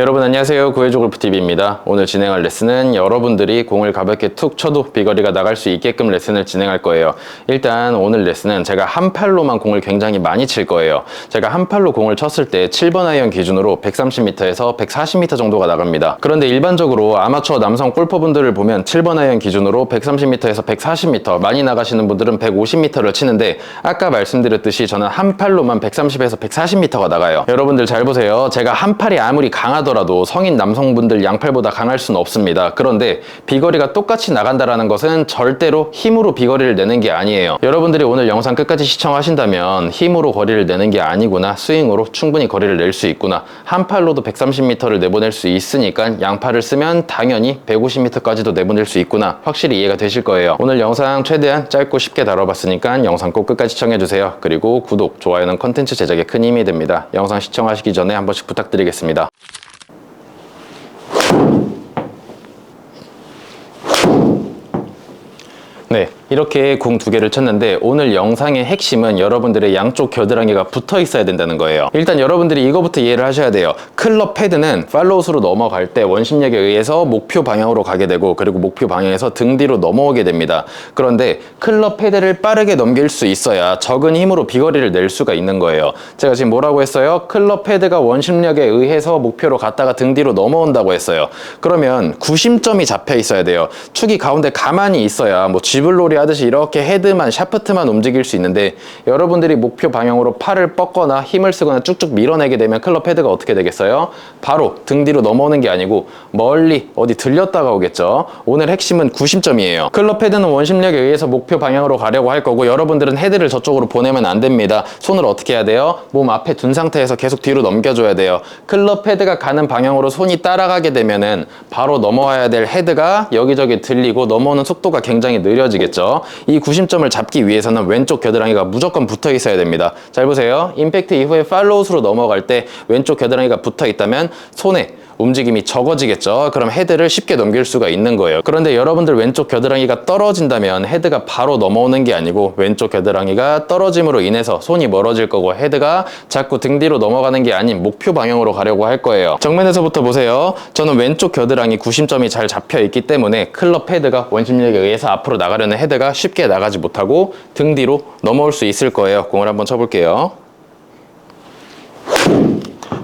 여러분 안녕하세요. 구해줘 골프TV입니다. 오늘 진행할 레슨은 여러분들이 공을 가볍게 툭 쳐도 비거리가 나갈 수 있게끔 레슨을 진행할 거예요. 일단 오늘 레슨은 제가 한 팔로만 공을 굉장히 많이 칠 거예요. 제가 한 팔로 공을 쳤을 때 7번 아이언 기준으로 130m에서 140m 정도가 나갑니다. 그런데 일반적으로 아마추어 남성 골퍼분들을 보면 7번 아이언 기준으로 130m에서 140m, 많이 나가시는 분들은 150m를 치는데 아까 말씀드렸듯이 저는 한 팔로만 130에서 140m가 나가요. 여러분들 잘 보세요. 제가 한 팔이 아무리 강하더라도 성인 남성분들 양팔보다 강할 수는 없습니다. 그런데 비거리가 똑같이 나간다는 것은 절대로 힘으로 비거리를 내는 게 아니에요. 여러분들이 오늘 영상 끝까지 시청하신다면 힘으로 거리를 내는 게 아니구나, 스윙으로 충분히 거리를 낼 수 있구나, 한 팔로도 130m를 내보낼 수 있으니까 양팔을 쓰면 당연히 150m까지도 내보낼 수 있구나, 확실히 이해가 되실 거예요. 오늘 영상 최대한 짧고 쉽게 다뤄봤으니까 영상 꼭 끝까지 시청해주세요. 그리고 구독, 좋아요는 컨텐츠 제작에 큰 힘이 됩니다. 영상 시청하시기 전에 한 번씩 부탁드리겠습니다. 네, 이렇게 공 두 개를 쳤는데 오늘 영상의 핵심은 여러분들의 양쪽 겨드랑이가 붙어 있어야 된다는 거예요. 일단 여러분들이 이거부터 이해를 하셔야 돼요. 클럽 헤드는 팔로우스로 넘어갈 때 원심력에 의해서 목표 방향으로 가게 되고, 그리고 목표 방향에서 등 뒤로 넘어오게 됩니다. 그런데 클럽 헤드를 빠르게 넘길 수 있어야 적은 힘으로 비거리를 낼 수가 있는 거예요. 제가 지금 뭐라고 했어요? 클럽 헤드가 원심력에 의해서 목표로 갔다가 등 뒤로 넘어온다고 했어요. 그러면 구심점이 잡혀 있어야 돼요. 축이 가운데 가만히 있어야 뭐 쥐불놀이 하듯이 이렇게 헤드만, 샤프트만 움직일 수 있는데, 여러분들이 목표 방향으로 팔을 뻗거나 힘을 쓰거나 쭉쭉 밀어내게 되면 클럽 헤드가 어떻게 되겠어요? 바로 등 뒤로 넘어오는 게 아니고 멀리 어디 들렸다가 오겠죠. 오늘 핵심은 구심점이에요. 클럽 헤드는 원심력에 의해서 목표 방향으로 가려고 할 거고, 여러분들은 헤드를 저쪽으로 보내면 안 됩니다. 손을 어떻게 해야 돼요? 몸 앞에 둔 상태에서 계속 뒤로 넘겨줘야 돼요. 클럽 헤드가 가는 방향으로 손이 따라가게 되면은 바로 넘어와야 될 헤드가 여기저기 들리고 넘어오는 속도가 굉장히 느려지겠죠. 이 구심점을 잡기 위해서는 왼쪽 겨드랑이가 무조건 붙어 있어야 됩니다. 잘 보세요. 임팩트 이후에 팔로우스로 넘어갈 때 왼쪽 겨드랑이가 붙어 있다면 손에 움직임이 적어지겠죠. 그럼 헤드를 쉽게 넘길 수가 있는 거예요. 그런데 여러분들 왼쪽 겨드랑이가 떨어진다면 헤드가 바로 넘어오는 게 아니고 왼쪽 겨드랑이가 떨어짐으로 인해서 손이 멀어질 거고, 헤드가 자꾸 등 뒤로 넘어가는 게 아닌 목표 방향으로 가려고 할 거예요. 정면에서부터 보세요. 저는 왼쪽 겨드랑이 구심점이 잘 잡혀 있기 때문에 클럽 헤드가 원심력에 의해서 앞으로 나가려는 헤드가 쉽게 나가지 못하고 등 뒤로 넘어올 수 있을 거예요. 공을 한번 쳐볼게요.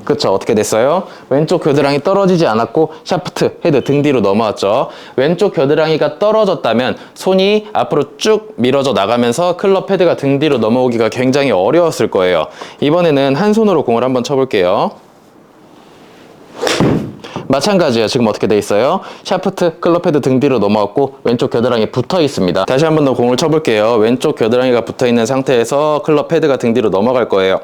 그쵸, 어떻게 됐어요? 왼쪽 겨드랑이 떨어지지 않았고 샤프트, 헤드 등 뒤로 넘어왔죠. 왼쪽 겨드랑이가 떨어졌다면 손이 앞으로 쭉 밀어져 나가면서 클럽 헤드가 등 뒤로 넘어오기가 굉장히 어려웠을 거예요. 이번에는 한 손으로 공을 한번 쳐볼게요. 마찬가지예요. 지금 어떻게 돼 있어요? 샤프트, 클럽 헤드 등 뒤로 넘어왔고 왼쪽 겨드랑이 붙어 있습니다. 다시 한 번 더 공을 쳐볼게요. 왼쪽 겨드랑이가 붙어 있는 상태에서 클럽 헤드가 등 뒤로 넘어갈 거예요.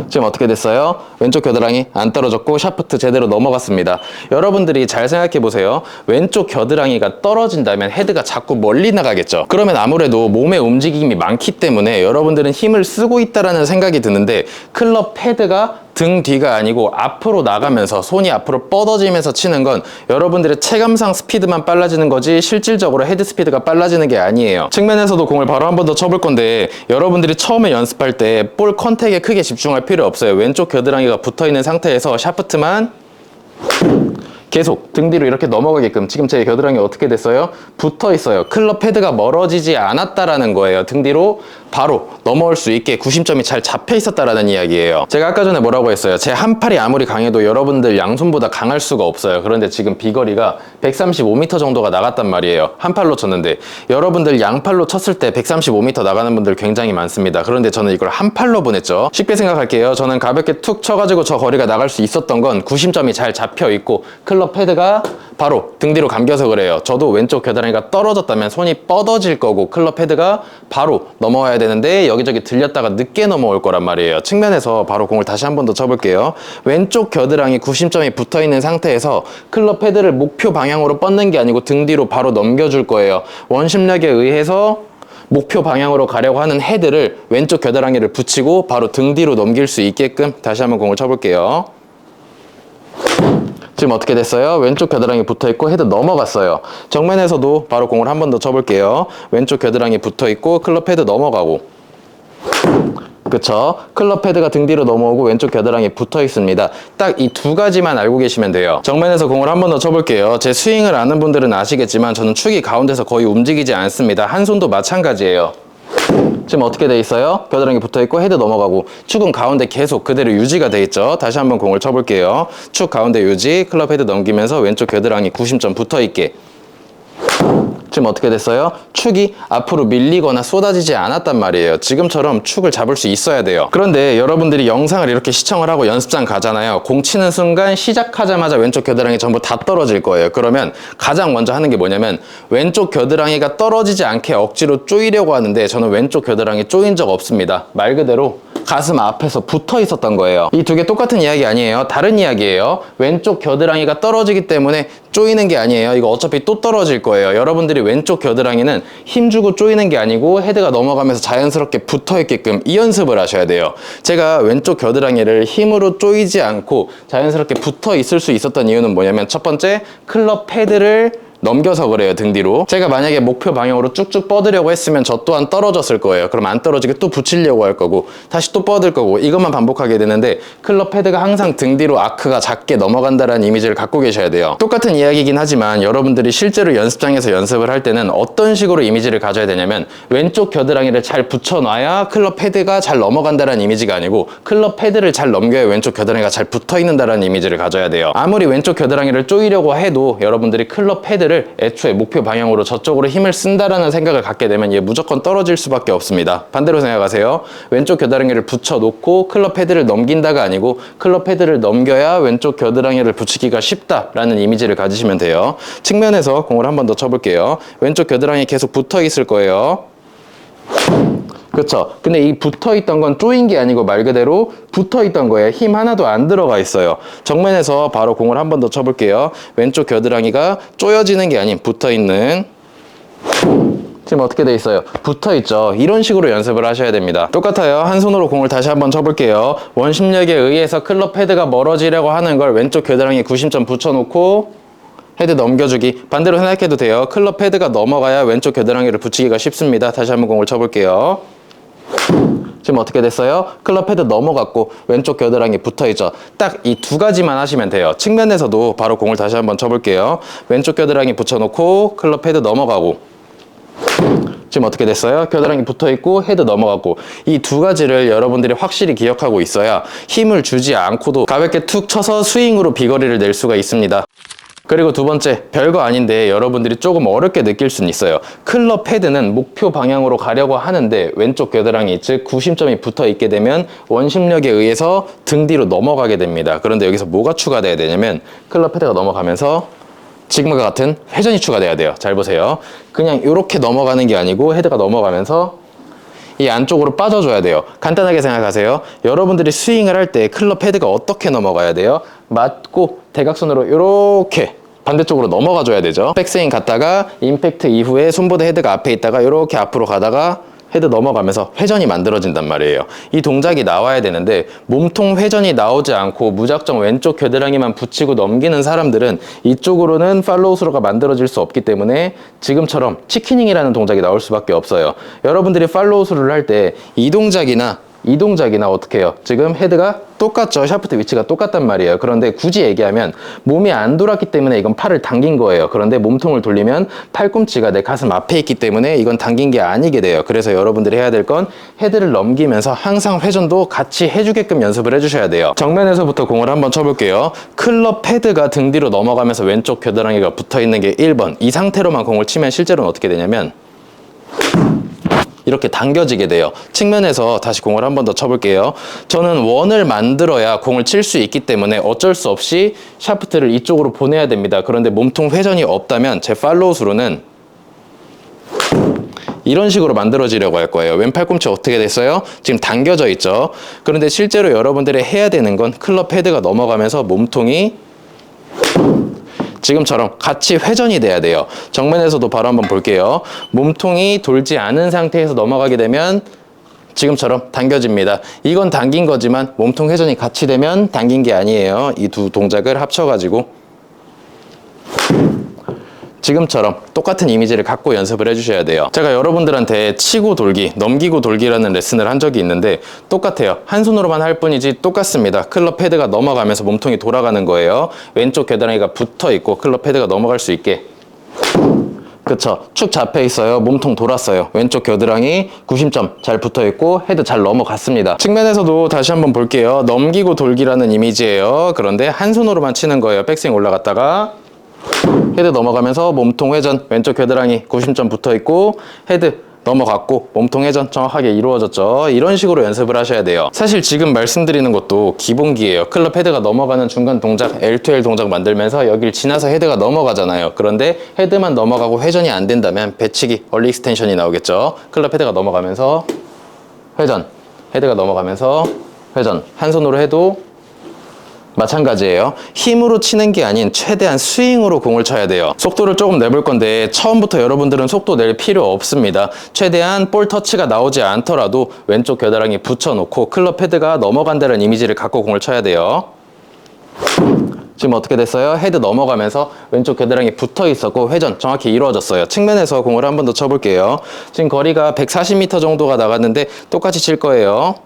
지금 어떻게 됐어요? 왼쪽 겨드랑이 안 떨어졌고 샤프트 제대로 넘어갔습니다. 여러분들이 잘 생각해 보세요. 왼쪽 겨드랑이가 떨어진다면 헤드가 자꾸 멀리 나가겠죠. 그러면 아무래도 몸의 움직임이 많기 때문에 여러분들은 힘을 쓰고 있다라는 생각이 드는데, 클럽 헤드가 등 뒤가 아니고 앞으로 나가면서 손이 앞으로 뻗어지면서 치는 건 여러분들의 체감상 스피드만 빨라지는 거지 실질적으로 헤드 스피드가 빨라지는 게 아니에요. 측면에서도 공을 바로 한 번 더 쳐볼 건데, 여러분들이 처음에 연습할 때 볼 컨택에 크게 집중할 필요 없어요. 왼쪽 겨드랑이가 붙어있는 상태에서 샤프트만 계속 등 뒤로 이렇게 넘어가게끔, 지금 제 겨드랑이 어떻게 됐어요? 붙어 있어요. 클럽 헤드가 멀어지지 않았다라는 거예요. 등 뒤로 바로 넘어올 수 있게 구심점이 잘 잡혀 있었다라는 이야기예요. 제가 아까 전에 뭐라고 했어요? 제 한 팔이 아무리 강해도 여러분들 양손보다 강할 수가 없어요. 그런데 지금 비거리가 135m 정도가 나갔단 말이에요. 한 팔로 쳤는데, 여러분들 양팔로 쳤을 때 135m 나가는 분들 굉장히 많습니다. 그런데 저는 이걸 한 팔로 보냈죠. 쉽게 생각할게요. 저는 가볍게 툭 쳐가지고 저 거리가 나갈 수 있었던 건 구심점이 잘 잡혀 있고 클럽 헤드가 바로 등 뒤로 감겨서 그래요. 저도 왼쪽 겨드랑이가 떨어졌다면 손이 뻗어질 거고 클럽 헤드가 바로 넘어와야 되는데 여기저기 들렸다가 늦게 넘어올 거란 말이에요. 측면에서 바로 공을 다시 한 번 더 쳐볼게요. 왼쪽 겨드랑이 구심점이 붙어있는 상태에서 클럽 헤드를 목표 방향으로 뻗는 게 아니고 등 뒤로 바로 넘겨줄 거예요. 원심력에 의해서 목표 방향으로 가려고 하는 헤드를 왼쪽 겨드랑이를 붙이고 바로 등 뒤로 넘길 수 있게끔 다시 한번 공을 쳐볼게요. 지금 어떻게 됐어요? 왼쪽 겨드랑이 붙어있고 헤드 넘어갔어요. 정면에서도 바로 공을 한 번 더 쳐볼게요. 왼쪽 겨드랑이 붙어있고 클럽 헤드 넘어가고 그쵸? 클럽 패드가 등 뒤로 넘어오고 왼쪽 겨드랑이에 붙어 있습니다. 딱 이 두 가지만 알고 계시면 돼요. 정면에서 공을 한 번 더 쳐볼게요. 제 스윙을 아는 분들은 아시겠지만 저는 축이 가운데서 거의 움직이지 않습니다. 한 손도 마찬가지예요. 지금 어떻게 돼 있어요? 겨드랑이 붙어 있고 헤드 넘어가고 축은 가운데 계속 그대로 유지가 돼 있죠. 다시 한번 공을 쳐볼게요. 축 가운데 유지, 클럽 헤드 넘기면서 왼쪽 겨드랑이 구심점 붙어 있게. 지금 어떻게 됐어요? 축이 앞으로 밀리거나 쏟아지지 않았단 말이에요. 지금처럼 축을 잡을 수 있어야 돼요. 그런데 여러분들이 영상을 이렇게 시청을 하고 연습장 가잖아요. 공 치는 순간 시작하자마자 왼쪽 겨드랑이 전부 다 떨어질 거예요. 그러면 가장 먼저 하는 게 뭐냐면 왼쪽 겨드랑이가 떨어지지 않게 억지로 조이려고 하는데 저는 왼쪽 겨드랑이 조인 적 없습니다. 말 그대로 가슴 앞에서 붙어 있었던 거예요. 이 두 개 똑같은 이야기 아니에요. 다른 이야기예요. 왼쪽 겨드랑이가 떨어지기 때문에 조이는 게 아니에요. 이거 어차피 또 떨어질 거예요. 여러분들이 왼쪽 겨드랑이는 힘주고 조이는 게 아니고 헤드가 넘어가면서 자연스럽게 붙어 있게끔 이 연습을 하셔야 돼요. 제가 왼쪽 겨드랑이를 힘으로 조이지 않고 자연스럽게 붙어 있을 수 있었던 이유는 뭐냐면 첫 번째, 클럽 패드를 넘겨서 그래요. 등 뒤로. 제가 만약에 목표 방향으로 쭉쭉 뻗으려고 했으면 저 또한 떨어졌을 거예요. 그럼 안 떨어지게 또 붙이려고 할 거고 다시 또 뻗을 거고 이것만 반복하게 되는데 클럽 패드가 항상 등 뒤로 아크가 작게 넘어간다는 이미지를 갖고 계셔야 돼요. 똑같은 이야기이긴 하지만 여러분들이 실제로 연습장에서 연습을 할 때는 어떤 식으로 이미지를 가져야 되냐면 왼쪽 겨드랑이를 잘 붙여놔야 클럽 패드가 잘 넘어간다는 이미지가 아니고 클럽 패드를 잘 넘겨야 왼쪽 겨드랑이가 잘 붙어있는다는 이미지를 가져야 돼요. 아무리 왼쪽 겨드랑이를 조이려고 해도 여러분들이 클럽 패드를 애초에 목표 방향으로 저쪽으로 힘을 쓴다라는 생각을 갖게 되면 얘 무조건 떨어질 수밖에 없습니다. 반대로 생각하세요. 왼쪽 겨드랑이를 붙여놓고 클럽 패드를 넘긴다가 아니고 클럽 패드를 넘겨야 왼쪽 겨드랑이를 붙이기가 쉽다라는 이미지를 가지시면 돼요. 측면에서 공을 한 번 더 쳐볼게요. 왼쪽 겨드랑이 계속 붙어 있을 거예요. 그쵸? 근데 이 붙어있던 건 조인 게 아니고 말 그대로 붙어있던 거예요. 힘 하나도 안 들어가 있어요. 정면에서 바로 공을 한 번 더 쳐볼게요. 왼쪽 겨드랑이가 조여지는 게 아닌 붙어있는. 지금 어떻게 돼 있어요? 붙어있죠. 이런 식으로 연습을 하셔야 됩니다. 똑같아요. 한 손으로 공을 다시 한번 쳐볼게요. 원심력에 의해서 클럽 패드가 멀어지려고 하는 걸 왼쪽 겨드랑이 구심점 붙여놓고 헤드 넘겨주기. 반대로 생각해도 돼요. 클럽 패드가 넘어가야 왼쪽 겨드랑이를 붙이기가 쉽습니다. 다시 한번 공을 쳐볼게요. 지금 어떻게 됐어요? 클럽 패드 넘어갔고 왼쪽 겨드랑이 붙어있죠. 딱 이 두 가지만 하시면 돼요. 측면에서도 바로 공을 다시 한번 쳐볼게요. 왼쪽 겨드랑이 붙여놓고 클럽 패드 넘어가고 지금 어떻게 됐어요? 겨드랑이 붙어있고 헤드 넘어가고 이 두 가지를 여러분들이 확실히 기억하고 있어야 힘을 주지 않고도 가볍게 툭 쳐서 스윙으로 비거리를 낼 수가 있습니다. 그리고 두 번째, 별거 아닌데 여러분들이 조금 어렵게 느낄 수는 있어요. 클럽 패드는 목표 방향으로 가려고 하는데 왼쪽 겨드랑이, 즉 구심점이 붙어 있게 되면 원심력에 의해서 등 뒤로 넘어가게 됩니다. 그런데 여기서 뭐가 추가돼야 되냐면 클럽 패드가 넘어가면서 지금과 같은 회전이 추가돼야 돼요. 잘 보세요. 그냥 이렇게 넘어가는 게 아니고 헤드가 넘어가면서 이 안쪽으로 빠져줘야 돼요. 간단하게 생각하세요. 여러분들이 스윙을 할 때 클럽 패드가 어떻게 넘어가야 돼요? 맞고 대각선으로 이렇게 반대쪽으로 넘어가 줘야 되죠. 백스윙 갔다가 임팩트 이후에 손보다 헤드가 앞에 있다가 이렇게 앞으로 가다가 헤드 넘어가면서 회전이 만들어진단 말이에요. 이 동작이 나와야 되는데 몸통 회전이 나오지 않고 무작정 왼쪽 겨드랑이만 붙이고 넘기는 사람들은 이쪽으로는 팔로우 스로가 만들어질 수 없기 때문에 지금처럼 치키닝이라는 동작이 나올 수밖에 없어요. 여러분들이 팔로우 스로를 할 때 이 동작이나 어떻게 해요? 지금 헤드가 똑같죠. 샤프트 위치가 똑같단 말이에요. 그런데 굳이 얘기하면 몸이 안 돌았기 때문에 이건 팔을 당긴 거예요. 그런데 몸통을 돌리면 팔꿈치가 내 가슴 앞에 있기 때문에 이건 당긴 게 아니게 돼요. 그래서 여러분들이 해야 될 건 헤드를 넘기면서 항상 회전도 같이 해주게끔 연습을 해주셔야 돼요. 정면에서부터 공을 한번 쳐볼게요. 클럽 패드가 등 뒤로 넘어가면서 왼쪽 겨드랑이가 붙어있는 게 1번. 이 상태로만 공을 치면 실제로는 어떻게 되냐면 이렇게 당겨지게 돼요. 측면에서 다시 공을 한 번 더 쳐볼게요. 저는 원을 만들어야 공을 칠 수 있기 때문에 어쩔 수 없이 샤프트를 이쪽으로 보내야 됩니다. 그런데 몸통 회전이 없다면 제 팔로우 스로는 이런 식으로 만들어지려고 할 거예요. 왼 팔꿈치 어떻게 됐어요? 지금 당겨져 있죠. 그런데 실제로 여러분들이 해야 되는 건 클럽 헤드가 넘어가면서 몸통이 지금처럼 같이 회전이 돼야 돼요. 정면에서도 바로 한번 볼게요. 몸통이 돌지 않은 상태에서 넘어가게 되면 지금처럼 당겨집니다. 이건 당긴 거지만 몸통 회전이 같이 되면 당긴 게 아니에요. 이 두 동작을 합쳐가지고 지금처럼 똑같은 이미지를 갖고 연습을 해주셔야 돼요. 제가 여러분들한테 치고 돌기, 넘기고 돌기라는 레슨을 한 적이 있는데 똑같아요. 한 손으로만 할 뿐이지 똑같습니다. 클럽 헤드가 넘어가면서 몸통이 돌아가는 거예요. 왼쪽 겨드랑이가 붙어 있고 클럽 헤드가 넘어갈 수 있게. 그쵸, 축 잡혀 있어요. 몸통 돌았어요. 왼쪽 겨드랑이 구심점 잘 붙어 있고 헤드 잘 넘어갔습니다. 측면에서도 다시 한번 볼게요. 넘기고 돌기라는 이미지예요. 그런데 한 손으로만 치는 거예요. 백스윙 올라갔다가 헤드 넘어가면서 몸통 회전, 왼쪽 겨드랑이 구심점 붙어 있고 헤드 넘어갔고 몸통 회전 정확하게 이루어졌죠. 이런 식으로 연습을 하셔야 돼요. 사실 지금 말씀드리는 것도 기본기예요. 클럽 헤드가 넘어가는 중간 동작, L2L 동작 만들면서 여길 지나서 헤드가 넘어가잖아요. 그런데 헤드만 넘어가고 회전이 안 된다면 배치기, 얼리 익스텐션이 나오겠죠. 클럽 헤드가 넘어가면서 회전, 헤드가 넘어가면서 회전. 한 손으로 해도 마찬가지예요. 힘으로 치는 게 아닌 최대한 스윙으로 공을 쳐야 돼요. 속도를 조금 내볼 건데 처음부터 여러분들은 속도 낼 필요 없습니다. 최대한 볼 터치가 나오지 않더라도 왼쪽 겨드랑이 붙여놓고 클럽 헤드가 넘어간다는 이미지를 갖고 공을 쳐야 돼요. 지금 어떻게 됐어요? 헤드 넘어가면서 왼쪽 겨드랑이 붙어 있었고 회전 정확히 이루어졌어요. 측면에서 공을 한 번 더 쳐볼게요. 지금 거리가 140m 정도가 나갔는데 똑같이 칠 거예요.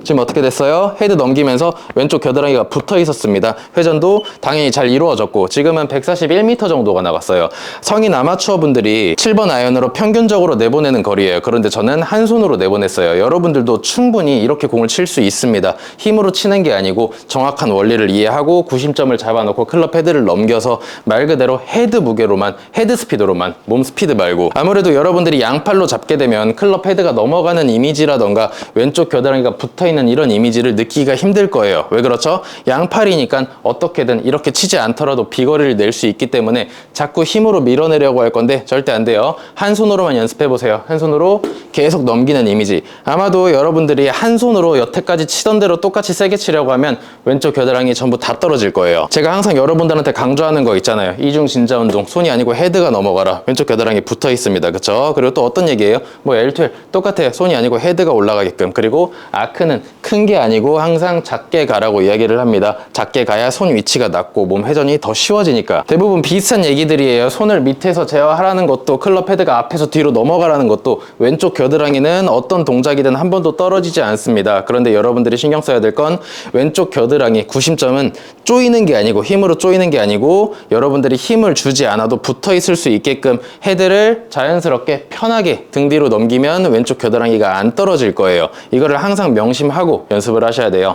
지금 어떻게 됐어요? 헤드 넘기면서 왼쪽 겨드랑이가 붙어 있었습니다. 회전도 당연히 잘 이루어졌고 지금은 141m 정도가 나갔어요. 성인 아마추어 분들이 7번 아이언으로 평균적으로 내보내는 거리예요. 그런데 저는 한 손으로 내보냈어요. 여러분들도 충분히 이렇게 공을 칠 수 있습니다. 힘으로 치는 게 아니고 정확한 원리를 이해하고 구심점을 잡아놓고 클럽 헤드를 넘겨서 말 그대로 헤드 무게로만, 헤드 스피드로만, 몸 스피드 말고. 아무래도 여러분들이 양팔로 잡게 되면 클럽 헤드가 넘어가는 이미지라던가 왼쪽 겨드랑이가 붙어있는 이런 이미지를 느끼기가 힘들 거예요. 왜 그렇죠? 양팔이니까 어떻게든 이렇게 치지 않더라도 비거리를 낼 수 있기 때문에 자꾸 힘으로 밀어내려고 할 건데 절대 안 돼요. 한 손으로만 연습해 보세요. 한 손으로 계속 넘기는 이미지. 아마도 여러분들이 한 손으로 여태까지 치던 대로 똑같이 세게 치려고 하면 왼쪽 겨드랑이 전부 다 떨어질 거예요. 제가 항상 여러분들한테 강조하는 거 있잖아요. 이중 진자 운동. 손이 아니고 헤드가 넘어가라. 왼쪽 겨드랑이 붙어 있습니다. 그쵸? 그리고 또 어떤 얘기예요? 뭐 L2L 똑같아요. 손이 아니고 헤드가 올라가게끔. 그리고 아크는 큰 게 아니고 항상 작게 가라고 이야기를 합니다. 작게 가야 손 위치가 낮고 몸 회전이 더 쉬워지니까. 대부분 비슷한 얘기들이에요. 손을 밑에서 제어하라는 것도 클럽 헤드가 앞에서 뒤로 넘어가라는 것도 왼쪽 겨드랑이는 어떤 동작이든 한 번도 떨어지지 않습니다. 그런데 여러분들이 신경 써야 될 건 왼쪽 겨드랑이 구심점은 조이는 게 아니고 힘으로 조이는 게 아니고 여러분들이 힘을 주지 않아도 붙어 있을 수 있게끔 헤드를 자연스럽게 편하게 등 뒤로 넘기면 왼쪽 겨드랑이가 안 떨어질 거예요. 이거를 항상 명심하고 연습을 하셔야 돼요.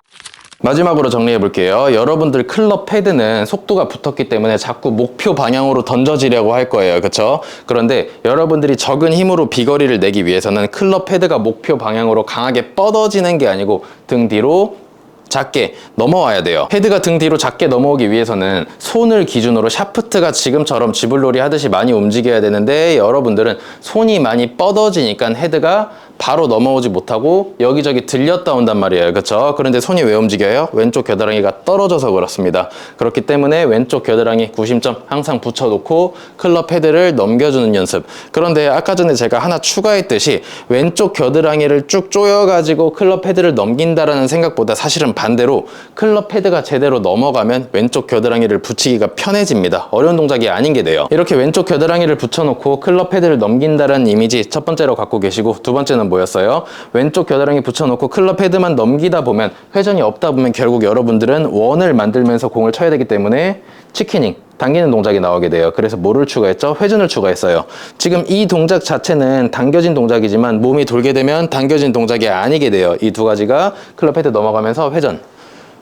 마지막으로 정리해 볼게요. 여러분들 클럽 헤드는 속도가 붙었기 때문에 자꾸 목표 방향으로 던져지려고 할 거예요. 그쵸? 그런데 여러분들이 적은 힘으로 비거리를 내기 위해서는 클럽 헤드가 목표 방향으로 강하게 뻗어지는 게 아니고 등 뒤로 작게 넘어와야 돼요. 헤드가 등 뒤로 작게 넘어오기 위해서는 손을 기준으로 샤프트가 지금처럼 지불놀이 하듯이 많이 움직여야 되는데 여러분들은 손이 많이 뻗어지니까 헤드가 바로 넘어오지 못하고 여기저기 들렸다 온단 말이에요. 그쵸? 그런데 손이 왜 움직여요? 왼쪽 겨드랑이가 떨어져서 그렇습니다. 그렇기 때문에 왼쪽 겨드랑이 구심점 항상 붙여놓고 클럽 헤드를 넘겨주는 연습. 그런데 아까 전에 제가 하나 추가했듯이 왼쪽 겨드랑이를 쭉 조여가지고 클럽 헤드를 넘긴다라는 생각보다 사실은 반대로 클럽 헤드가 제대로 넘어가면 왼쪽 겨드랑이를 붙이기가 편해집니다. 어려운 동작이 아닌 게 돼요. 이렇게 왼쪽 겨드랑이를 붙여놓고 클럽 헤드를 넘긴다라는 이미지 첫 번째로 갖고 계시고 두 번째는 뭐였어요? 왼쪽 겨드랑이 붙여놓고 클럽 헤드만 넘기다 보면 회전이 없다 보면 결국 여러분들은 원을 만들면서 공을 쳐야 되기 때문에 치키닝, 당기는 동작이 나오게 돼요. 그래서 뭐를 추가했죠? 회전을 추가했어요. 지금 이 동작 자체는 당겨진 동작이지만 몸이 돌게 되면 당겨진 동작이 아니게 돼요. 이 두 가지가 클럽 헤드 넘어가면서 회전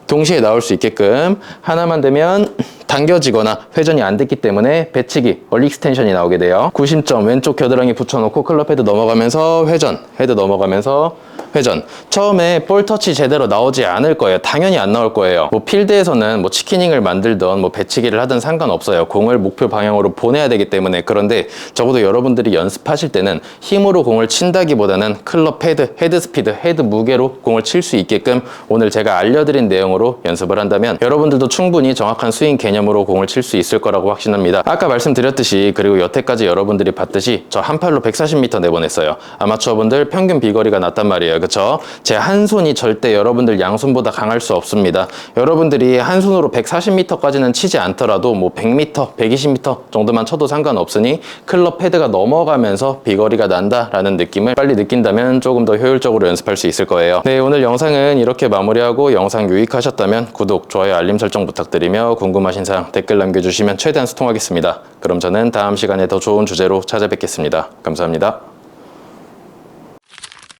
동시에 나올 수 있게끔 하나만 되면 당겨지거나 회전이 안 됐기 때문에 배치기, 얼리 익스텐션이 나오게 돼요. 구심점 왼쪽 겨드랑이 붙여놓고 클럽 헤드 넘어가면서 회전, 헤드 넘어가면서 회전. 처음에 볼 터치 제대로 나오지 않을 거예요. 당연히 안 나올 거예요. 뭐 필드에서는 뭐 치키닝을 만들던 뭐 배치기를 하든 상관없어요. 공을 목표 방향으로 보내야 되기 때문에. 그런데 적어도 여러분들이 연습하실 때는 힘으로 공을 친다기보다는 클럽 헤드, 헤드 스피드, 헤드 무게로 공을 칠 수 있게끔 오늘 제가 알려드린 내용으로 연습을 한다면 여러분들도 충분히 정확한 스윙 개념으로 공을 칠 수 있을 거라고 확신합니다. 아까 말씀드렸듯이 그리고 여태까지 여러분들이 봤듯이 저 한 팔로 140m 내보냈어요. 아마추어분들 평균 비거리가 낮단 말이에요. 그쵸? 제 한 손이 절대 여러분들 양손보다 강할 수 없습니다. 여러분들이 한 손으로 140m까지는 치지 않더라도 뭐 100m, 120m 정도만 쳐도 상관없으니 클럽 패드가 넘어가면서 비거리가 난다라는 느낌을 빨리 느낀다면 조금 더 효율적으로 연습할 수 있을 거예요. 네, 오늘 영상은 이렇게 마무리하고 영상 유익하셨다면 구독, 좋아요, 알림 설정 부탁드리며 궁금하신 사항 댓글 남겨주시면 최대한 소통하겠습니다. 그럼 저는 다음 시간에 더 좋은 주제로 찾아뵙겠습니다. 감사합니다.